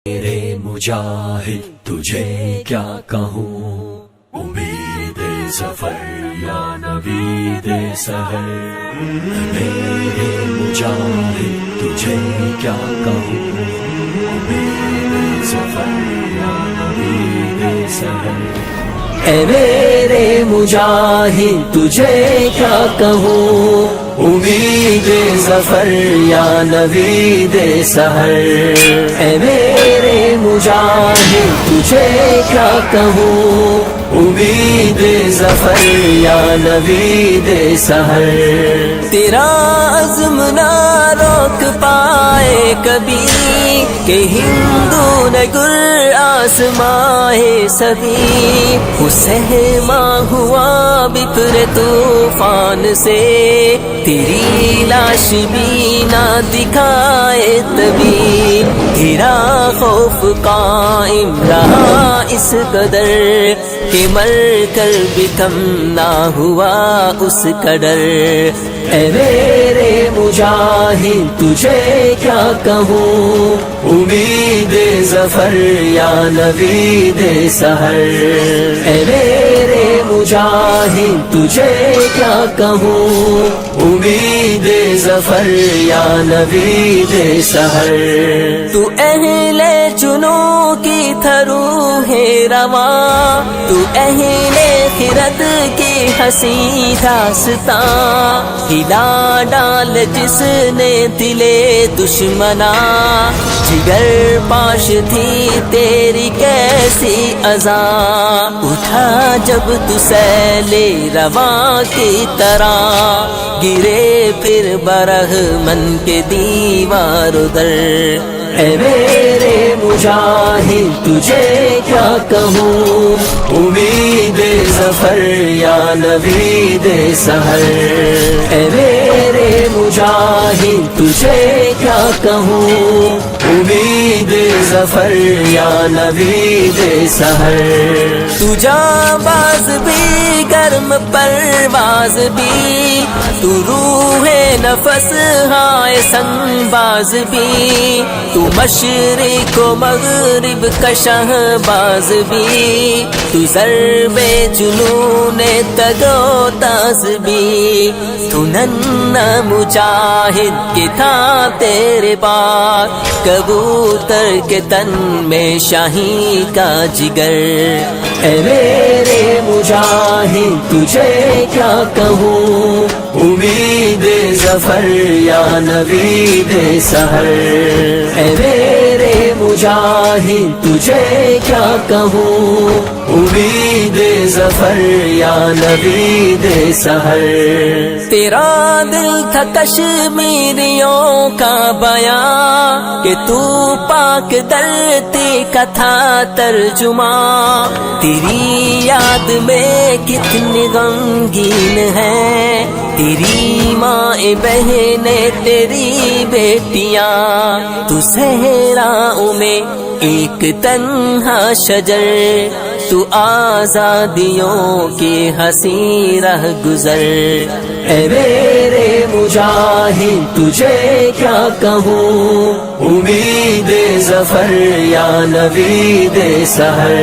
میرے مجاہد تجھے کیا کہوں، امید ظفر یا نوید سحر. میرے مجاہد تجھے کیا کہوں، امید ظفر یا نوید سحر. اے میرے مجاہد تجھے کیا کہوں، امید ظفر یا نوید سحر. اے میرے مجاہد تجھے کیا کہوں، امید ظفر یا نوید سحر. تیرا عزم نہ روک پائے کبھی کہ ہندو نے گر آسمائے سبھی. وہ سہما ہوا بپر طوفان سے، تیری لاش بھی نہ دکھائے تبھی. تیرا خوف قائم رہا اس قدر کہ مر کر بھی کم نہ ہوا اس قدر. اے میرے مجاہد تجھے کیا کہوں، امید ظفر یا نوید سحر. اے میرے مجاہد تجھے کیا کہوں، امید ظفر یا نوید سحر. تو اہل جنوں کی تھرو ہے رواں، تو اہل خرد کی ہنسی داستاں. ہلا ڈال جس نے دلے دشمنا، جگر پاش تھی تیری کیسی اذاں. اٹھا جب تو سیلے رواں کی طرح، گرے پھر برہمن کے دیوار در. اے میرے مجاہد تجھے کیا کہوں، امید ظفر یا نوید سحر. اے میرے مجاہد تجھے کیا کہوں، امید ظفر یا نوید سحر. تو جانباز بھی گرم پرواز بھی، تو روح نفس ہائے سنگ باز بھی. تو مشرق و مغرب کا شہباز بھی، تو ضرب جنون تگو تاز بھی. تو ننھا مجاہد کے تھا تیرے پاس، کبوتر کے تن میں شاہی کا جگر. اے میرے مجاہد تجھے کیا کہوں، امید ظفر یا نوید سحر. اے میرے مجاہد تجھے کیا کہوں، امید ظفر یا نوید سحر. تیرا دل تھا کشمیریوں کا بیان، کہ تو پاک دھرتی کا تھا ترجمہ. تیری یاد میں کتنی غمگین ہے تیری ماں بہنیں تیری بیٹیاں. تو صحراؤں میں ایک تنہا شجر، تو آزادیوں کی ہنسی رہ گزر. اے میرے مجاہد تجھے کیا کہوں، امید ظفر یا نوید سحر.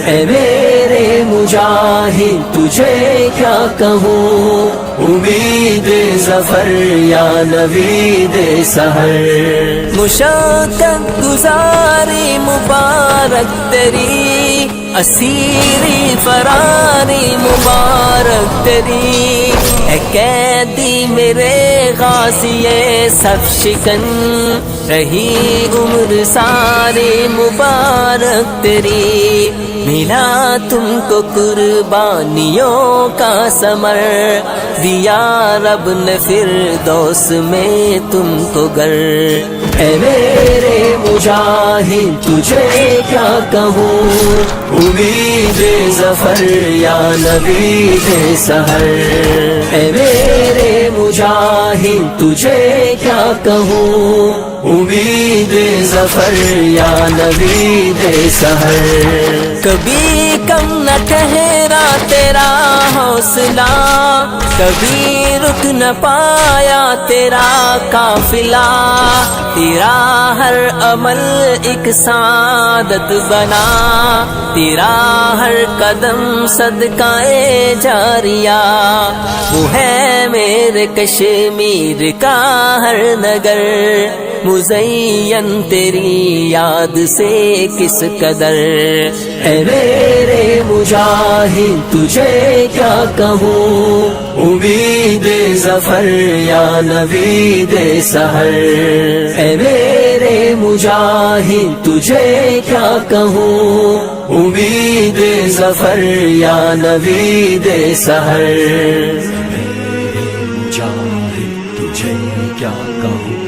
اے میرے مجاہد تجھے کیا کہوں، امید ظفر یا نوید سحر. مشقت گزاری مبارک تیری، اسیری فراری مبارک تیری. اے قیدی میرے غازی صف شکن، رہی عمر ساری مبارک تیری. ملا تم کو قربانیوں کا ثمر، دیا رب نے فردوس میں تم کو گر. اے میرے مجاہد تجھے کیا کہوں، امید ظفر یا نوید سحر. اے میرے مجاہد تجھے کیا کہوں، امید ظفر یا نوید سحر. کبھی کم نہ کہے اترا تیرا حوصلہ، کبھی رک نہ پایا تیرا قافلہ، تیرا ہر عمل ایک سعادت بنا، تیرا ہر قدم صدقہ جاریہ، وہ ہے میرے کشمیر کا ہر نگر، مزین تیری یاد سے کس قدر، اے میرے مجاہد تجھے کیا کہوں، امید ظفر یا نوید سحر، اے میرے مجاہد تجھے کیا کہوں، امید ظفر یا نوید سحر، میرے مجاہد تجھے کیا کہوں،